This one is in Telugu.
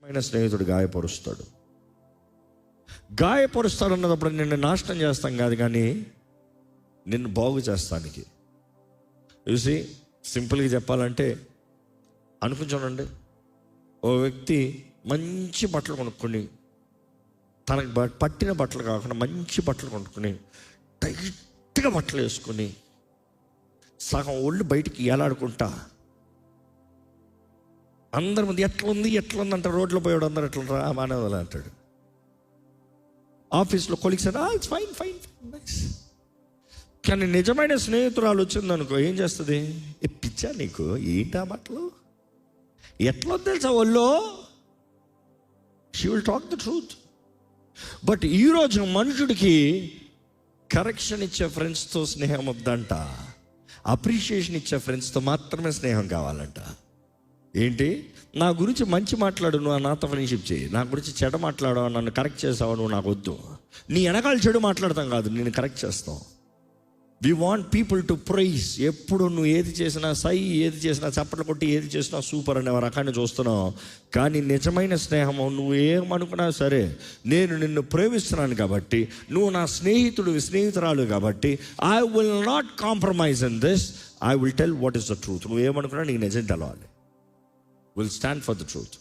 ఆయన స్నేహితుడు గాయపరుస్తాడు. గాయపరుస్తాడు అన్నప్పుడు నిన్ను నాశనం చేస్తాం కాదు, కానీ నిన్ను బాగు చేస్తానికి. చూసి సింపుల్గా చెప్పాలంటే అనుకుంటానండి, ఓ వ్యక్తి మంచి బట్టలు కొనుక్కొని, తనకు పట్టిన బట్టలు కాకుండా మంచి బట్టలు కొనుక్కొని టైట్గా బట్టలు వేసుకొని సగం ఒళ్ళు బయటికి ఏలాడుకుంటా అందరి ముందు ఎట్లా ఉంది అంటే రోడ్లో పోయాడు అందరు ఎట్లా మానవాళ్ళు అంటాడు. ఆఫీస్లో colleagues it's fine fine nice. కానీ నిజమైన స్నేహితురాలు వచ్చిందనుకో ఏం చేస్తుంది? ఏ పిచ్చా నీకు, ఏంటా బట్టలు ఎట్లా తెలుసా ఒళ్ళో? She will talk the truth. But ఈరోజు మనుషుడికి కరెక్షన్ ఇచ్చే ఫ్రెండ్స్తో స్నేహం వద్దంట, అప్రిషియేషన్ ఇచ్చే ఫ్రెండ్స్తో మాత్రమే స్నేహం కావాలంట. ఏంటి, నా గురించి మంచి మాట్లాడు, నువ్వు నాతో ఫ్రెండ్షిప్ చేయి. నా గురించి చెడ మాట్లాడావు, నన్ను కరెక్ట్ చేసావు, నువ్వు నాకు వద్దు. నీ వెనకాల చెడు మాట్లాడతాం కాదు, నేను కరెక్ట్ చేస్తావు. We want people to praise. ఎప్పుడు నువ్వు ఏది చేసినా ఏది చేసినా చప్పట్లు కొట్టి ఏది చేసినా సూపర్ అనే రకాన్ని చూస్తున్నావు. కానీ నిజమైన స్నేహము, నువ్వు ఏమనుకున్నా సరే నేను నిన్ను ప్రేమిస్తున్నాను కాబట్టి, నువ్వు నా స్నేహితురాలు కాబట్టి, I will not compromise in this. I will tell what is the truth. నువ్వు ఏమనుకున్నా నీకు నిజం తెలవాలి. Will stand for the truth.